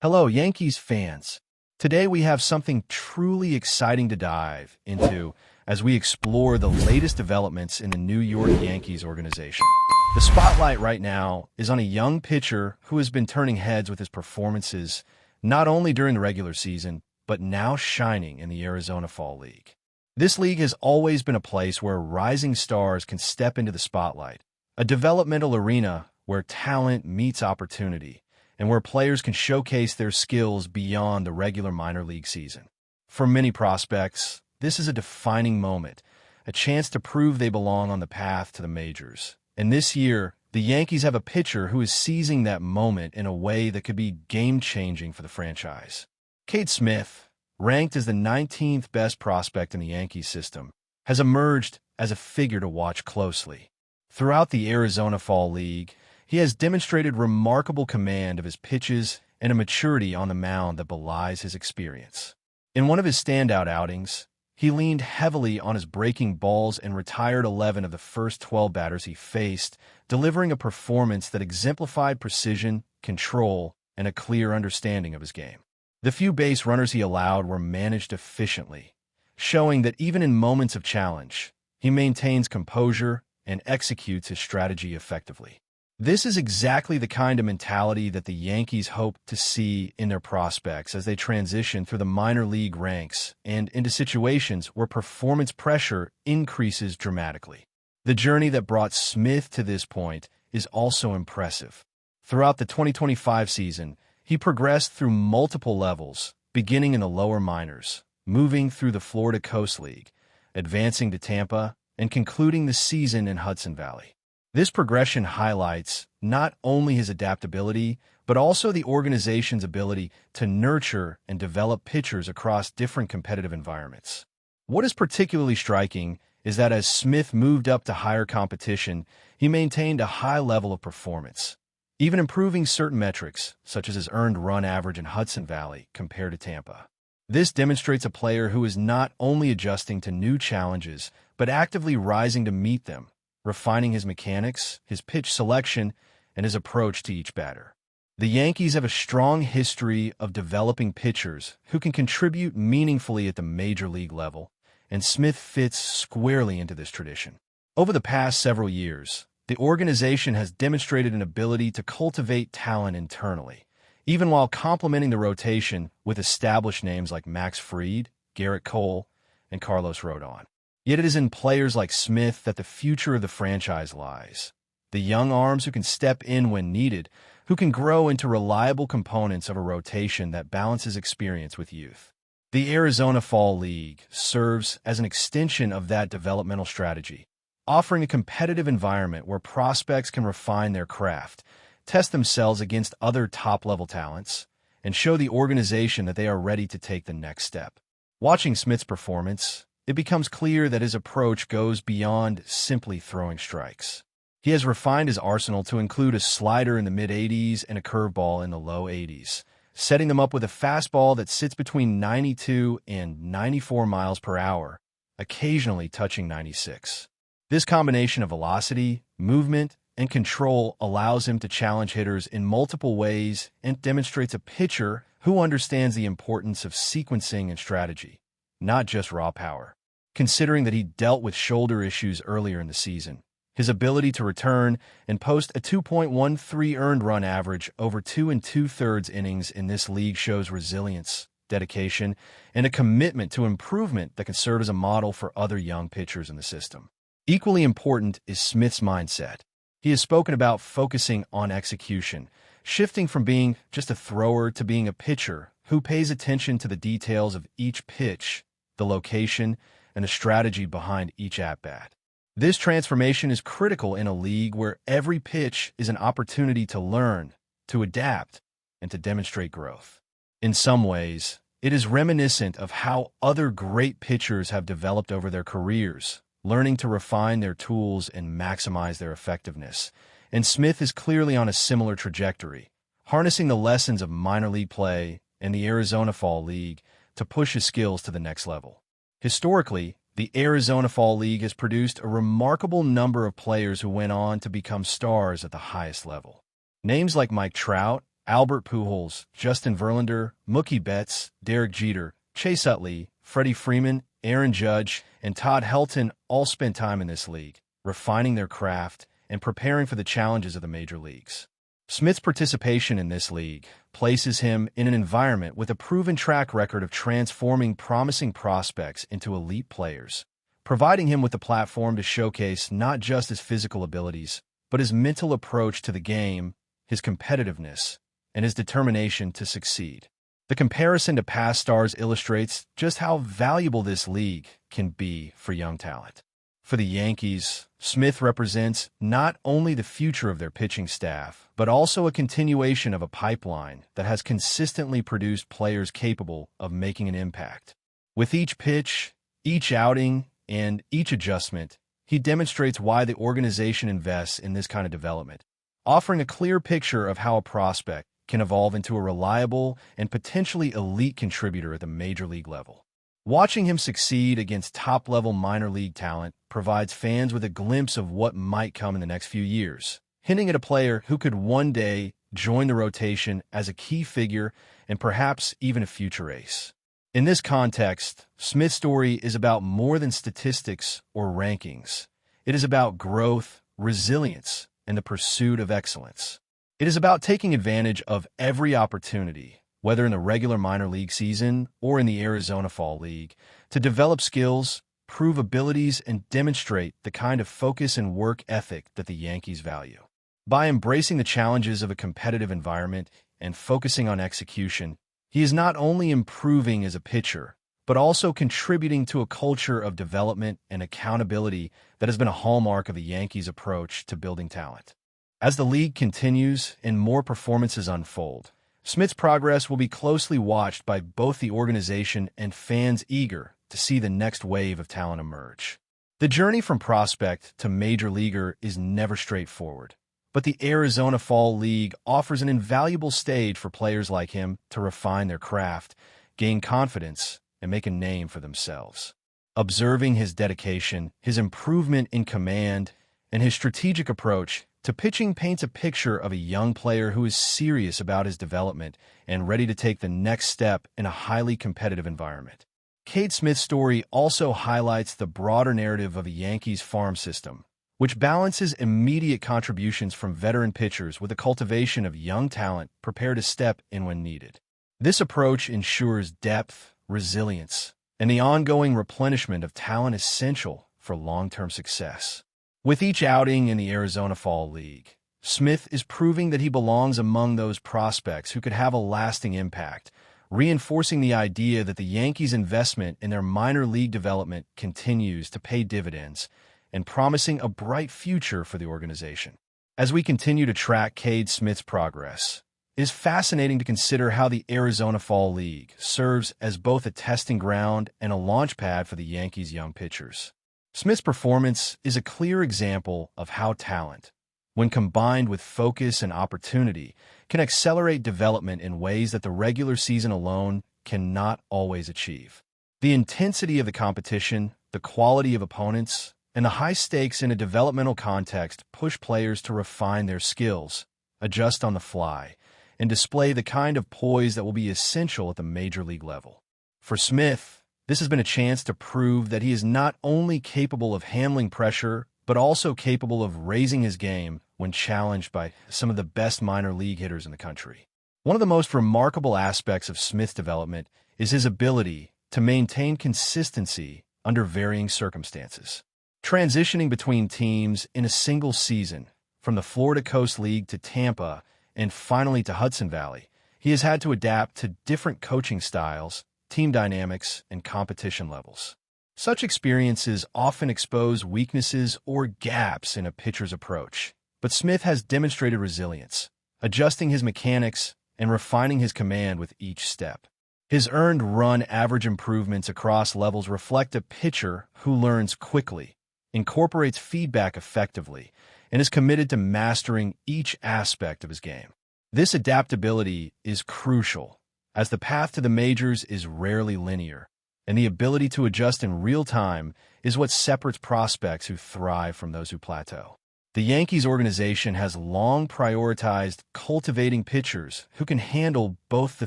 Hello, Yankees fans. Today we have something truly exciting to dive into as we explore the latest developments in the New York Yankees organization. The spotlight right now is on a young pitcher who has been turning heads with his performances not only during the regular season, but now shining in the Arizona Fall League. This league has always been a place where rising stars can step into the spotlight, a developmental arena where talent meets opportunity, and where players can showcase their skills beyond the regular minor league season. For many prospects, this is a defining moment, a chance to prove they belong on the path to the majors. And this year, the Yankees have a pitcher who is seizing that moment in a way that could be game-changing for the franchise. Cade Smith, ranked as the 19th best prospect in the Yankee system, has emerged as a figure to watch closely. Throughout the Arizona Fall League, he has demonstrated remarkable command of his pitches and a maturity on the mound that belies his experience. In one of his standout outings, he leaned heavily on his breaking balls and retired 11 of the first 12 batters he faced, delivering a performance that exemplified precision, control, and a clear understanding of his game. The few base runners he allowed were managed efficiently, showing that even in moments of challenge, he maintains composure and executes his strategy effectively. This is exactly the kind of mentality that the Yankees hope to see in their prospects as they transition through the minor league ranks and into situations where performance pressure increases dramatically. The journey that brought Smith to this point is also impressive. Throughout the 2025 season, he progressed through multiple levels, beginning in the lower minors, moving through the Florida Coast League, advancing to Tampa, and concluding the season in Hudson Valley. This progression highlights not only his adaptability, but also the organization's ability to nurture and develop pitchers across different competitive environments. What is particularly striking is that as Smith moved up to higher competition, he maintained a high level of performance, even improving certain metrics, such as his earned run average in Hudson Valley compared to Tampa. This demonstrates a player who is not only adjusting to new challenges, but actively rising to meet them, refining his mechanics, his pitch selection, and his approach to each batter. The Yankees have a strong history of developing pitchers who can contribute meaningfully at the major league level, and Smith fits squarely into this tradition. Over the past several years, the organization has demonstrated an ability to cultivate talent internally, even while complementing the rotation with established names like Max Fried, Garrett Cole, and Carlos Rodon. Yet it is in players like Smith that the future of the franchise lies. The young arms who can step in when needed, who can grow into reliable components of a rotation that balances experience with youth. The Arizona Fall League serves as an extension of that developmental strategy, offering a competitive environment where prospects can refine their craft, test themselves against other top-level talents, and show the organization that they are ready to take the next step. Watching Smith's performance, it becomes clear that his approach goes beyond simply throwing strikes. He has refined his arsenal to include a slider in the mid-80s and a curveball in the low 80s, setting them up with a fastball that sits between 92 and 94 miles per hour, occasionally touching 96. This combination of velocity, movement, and control allows him to challenge hitters in multiple ways and demonstrates a pitcher who understands the importance of sequencing and strategy, not just raw power. Considering that he dealt with shoulder issues earlier in the season, his ability to return and post a 2.13 earned run average over 2 2/3 innings in this league shows resilience, dedication, and a commitment to improvement that can serve as a model for other young pitchers in the system. Equally important is Smith's mindset. He has spoken about focusing on execution, shifting from being just a thrower to being a pitcher who pays attention to the details of each pitch, the location, and the strategy behind each at-bat. This transformation is critical in a league where every pitch is an opportunity to learn, to adapt, and to demonstrate growth. In some ways, it is reminiscent of how other great pitchers have developed over their careers, learning to refine their tools and maximize their effectiveness. And Smith is clearly on a similar trajectory, harnessing the lessons of minor league play and the Arizona Fall League to push his skills to the next level. Historically, the Arizona Fall League has produced a remarkable number of players who went on to become stars at the highest level. Names like Mike Trout, Albert Pujols, Justin Verlander, Mookie Betts, Derek Jeter, Chase Utley, Freddie Freeman, Aaron Judge, and Todd Helton all spent time in this league, refining their craft and preparing for the challenges of the major leagues. Smith's participation in this league places him in an environment with a proven track record of transforming promising prospects into elite players, providing him with a platform to showcase not just his physical abilities, but his mental approach to the game, his competitiveness, and his determination to succeed. The comparison to past stars illustrates just how valuable this league can be for young talent. For the Yankees, Smith represents not only the future of their pitching staff, but also a continuation of a pipeline that has consistently produced players capable of making an impact. With each pitch, each outing, and each adjustment, he demonstrates why the organization invests in this kind of development, offering a clear picture of how a prospect can evolve into a reliable and potentially elite contributor at the major league level. Watching him succeed against top-level minor league talent provides fans with a glimpse of what might come in the next few years, hinting at a player who could one day join the rotation as a key figure and perhaps even a future ace. In this context, Smith's story is about more than statistics or rankings. It is about growth, resilience, and the pursuit of excellence. It is about taking advantage of every opportunity, whether in the regular minor league season or in the Arizona Fall League, to develop skills, prove abilities, and demonstrate the kind of focus and work ethic that the Yankees value. By embracing the challenges of a competitive environment and focusing on execution, he is not only improving as a pitcher, but also contributing to a culture of development and accountability that has been a hallmark of the Yankees' approach to building talent. As the league continues and more performances unfold, Smith's progress will be closely watched by both the organization and fans eager to see the next wave of talent emerge. The journey from prospect to major leaguer is never straightforward, but the Arizona Fall League offers an invaluable stage for players like him to refine their craft, gain confidence, and make a name for themselves. Observing his dedication, his improvement in command, and his strategic approach to pitching paints a picture of a young player who is serious about his development and ready to take the next step in a highly competitive environment. Cade Smith's story also highlights the broader narrative of a Yankees farm system, which balances immediate contributions from veteran pitchers with a cultivation of young talent prepared to step in when needed. This approach ensures depth, resilience, and the ongoing replenishment of talent essential for long-term success. With each outing in the Arizona Fall League, Smith is proving that he belongs among those prospects who could have a lasting impact, reinforcing the idea that the Yankees' investment in their minor league development continues to pay dividends and promising a bright future for the organization. As we continue to track Cade Smith's progress, it is fascinating to consider how the Arizona Fall League serves as both a testing ground and a launch pad for the Yankees' young pitchers. Smith's performance is a clear example of how talent, when combined with focus and opportunity, can accelerate development in ways that the regular season alone cannot always achieve. The intensity of the competition, the quality of opponents, and the high stakes in a developmental context push players to refine their skills, adjust on the fly, and display the kind of poise that will be essential at the major league level. For Smith, this has been a chance to prove that he is not only capable of handling pressure, but also capable of raising his game when challenged by some of the best minor league hitters in the country. One of the most remarkable aspects of Smith's development is his ability to maintain consistency under varying circumstances. Transitioning between teams in a single season, from the Florida Coast League to Tampa and finally to Hudson Valley, he has had to adapt to different coaching styles, team dynamics, and competition levels. Such experiences often expose weaknesses or gaps in a pitcher's approach, but Smith has demonstrated resilience, adjusting his mechanics and refining his command with each step. His earned run average improvements across levels reflect a pitcher who learns quickly, incorporates feedback effectively, and is committed to mastering each aspect of his game. This adaptability is crucial, as the path to the majors is rarely linear, and the ability to adjust in real time is what separates prospects who thrive from those who plateau. The Yankees organization has long prioritized cultivating pitchers who can handle both the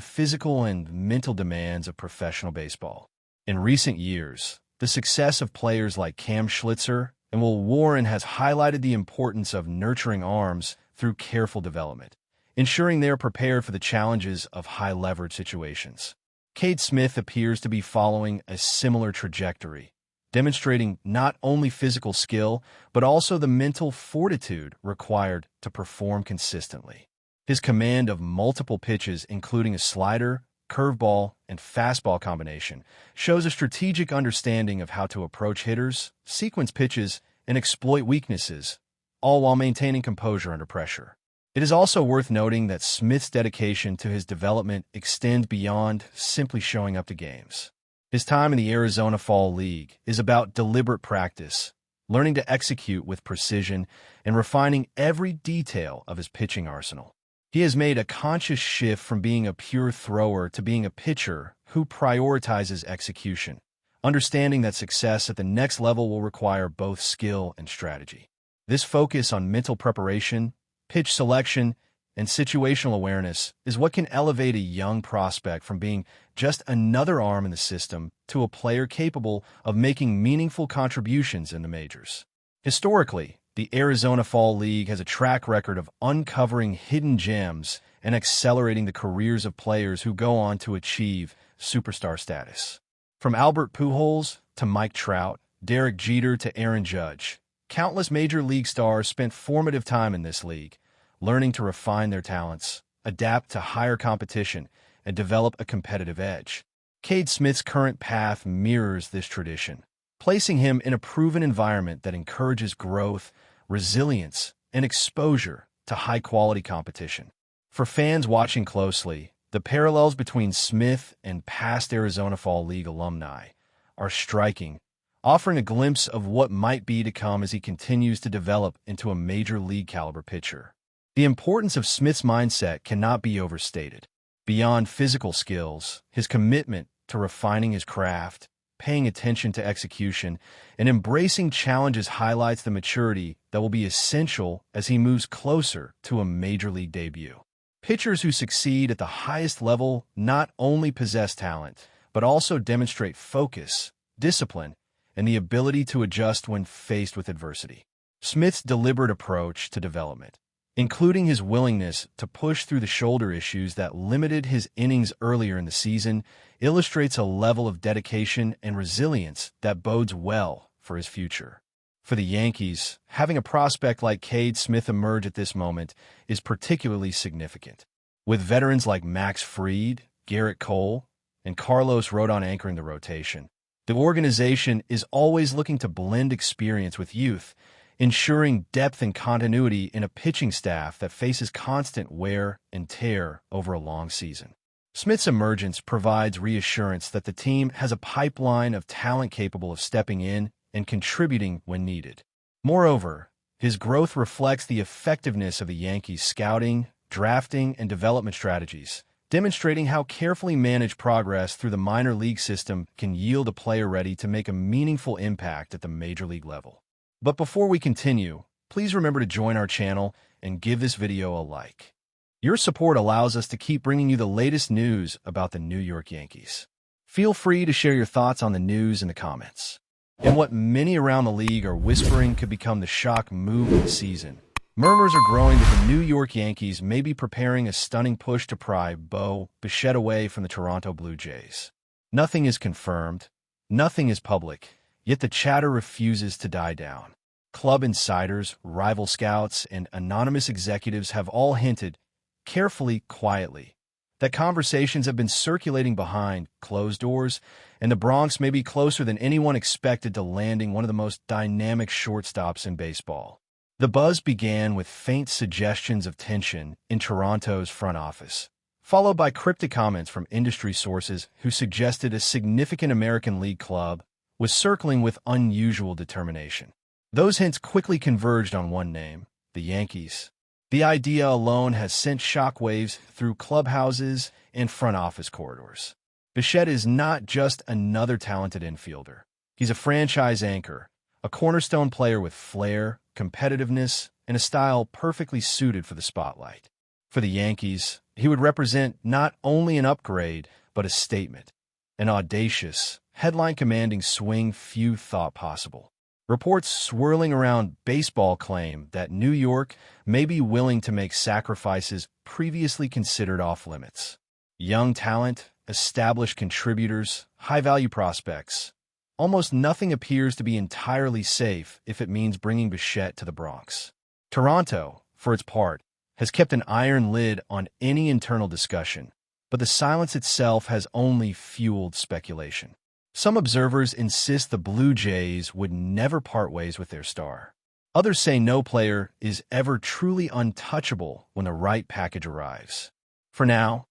physical and mental demands of professional baseball. In recent years, the success of players like Cam Schlitzer and Will Warren has highlighted the importance of nurturing arms through careful development, ensuring they are prepared for the challenges of high-leverage situations. Cade Smith appears to be following a similar trajectory, demonstrating not only physical skill, but also the mental fortitude required to perform consistently. His command of multiple pitches, including a slider, curveball, and fastball combination, shows a strategic understanding of how to approach hitters, sequence pitches, and exploit weaknesses, all while maintaining composure under pressure. It is also worth noting that Smith's dedication to his development extends beyond simply showing up to games. His time in the Arizona Fall League is about deliberate practice, learning to execute with precision, and refining every detail of his pitching arsenal. He has made a conscious shift from being a pure thrower to being a pitcher who prioritizes execution, understanding that success at the next level will require both skill and strategy. This focus on mental preparation, pitch selection, and situational awareness is what can elevate a young prospect from being just another arm in the system to a player capable of making meaningful contributions in the majors. Historically, the Arizona Fall League has a track record of uncovering hidden gems and accelerating the careers of players who go on to achieve superstar status. From Albert Pujols to Mike Trout, Derek Jeter to Aaron Judge, countless major league stars spent formative time in this league, learning to refine their talents, adapt to higher competition, and develop a competitive edge. Cade Smith's current path mirrors this tradition, placing him in a proven environment that encourages growth, resilience, and exposure to high-quality competition. For fans watching closely, the parallels between Smith and past Arizona Fall League alumni are striking, offering a glimpse of what might be to come as he continues to develop into a major league caliber pitcher. The importance of Smith's mindset cannot be overstated. Beyond physical skills, his commitment to refining his craft, paying attention to execution, and embracing challenges highlights the maturity that will be essential as he moves closer to a major league debut. Pitchers who succeed at the highest level not only possess talent, but also demonstrate focus, discipline, and the ability to adjust when faced with adversity. Smith's deliberate approach to development, including his willingness to push through the shoulder issues that limited his innings earlier in the season, illustrates a level of dedication and resilience that bodes well for his future. For the Yankees, having a prospect like Cade Smith emerge at this moment is particularly significant. With veterans like Max Fried, Garrett Cole, and Carlos Rodon anchoring the rotation, the organization is always looking to blend experience with youth, ensuring depth and continuity in a pitching staff that faces constant wear and tear over a long season. Smith's emergence provides reassurance that the team has a pipeline of talent capable of stepping in and contributing when needed. Moreover, his growth reflects the effectiveness of the Yankees' scouting, drafting, and development strategies, demonstrating how carefully managed progress through the minor league system can yield a player ready to make a meaningful impact at the major league level. But before we continue, please remember to join our channel and give this video a like. Your support allows us to keep bringing you the latest news about the New York Yankees. Feel free to share your thoughts on the news in the comments. And what many around the league are whispering could become the shock move of the season. Murmurs are growing that the New York Yankees may be preparing a stunning push to pry Bo Bichette away from the Toronto Blue Jays. Nothing is confirmed, nothing is public, yet the chatter refuses to die down. Club insiders, rival scouts, and anonymous executives have all hinted, carefully, quietly, that conversations have been circulating behind closed doors, and the Bronx may be closer than anyone expected to landing one of the most dynamic shortstops in baseball. The buzz began with faint suggestions of tension in Toronto's front office, followed by cryptic comments from industry sources who suggested a significant American League club was circling with unusual determination. Those hints quickly converged on one name, the Yankees. The idea alone has sent shockwaves through clubhouses and front office corridors. Bichette is not just another talented infielder. He's a franchise anchor, a cornerstone player with flair, competitiveness, and a style perfectly suited for the spotlight. For the Yankees, he would represent not only an upgrade, but a statement, an audacious, headline-commanding swing few thought possible. Reports swirling around baseball claim that New York may be willing to make sacrifices previously considered off-limits. Young talent, established contributors, high-value prospects. Almost nothing appears to be entirely safe if it means bringing Bichette to the Bronx. Toronto, for its part, has kept an iron lid on any internal discussion, but the silence itself has only fueled speculation. Some observers insist the Blue Jays would never part ways with their star. Others say no player is ever truly untouchable when the right package arrives. For now,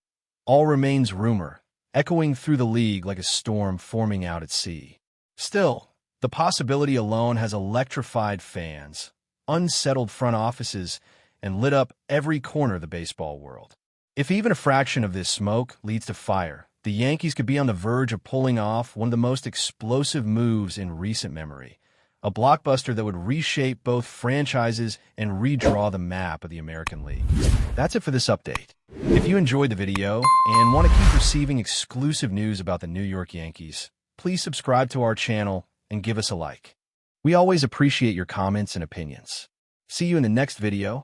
all remains rumor, echoing through the league like a storm forming out at sea. Still, the possibility alone has electrified fans, unsettled front offices, and lit up every corner of the baseball world. If even a fraction of this smoke leads to fire, the Yankees could be on the verge of pulling off one of the most explosive moves in recent memory, a blockbuster that would reshape both franchises and redraw the map of the American League. That's it for this update. If you enjoyed the video and want to keep receiving exclusive news about the New York Yankees, please subscribe to our channel and give us a like. We always appreciate your comments and opinions. See you in the next video.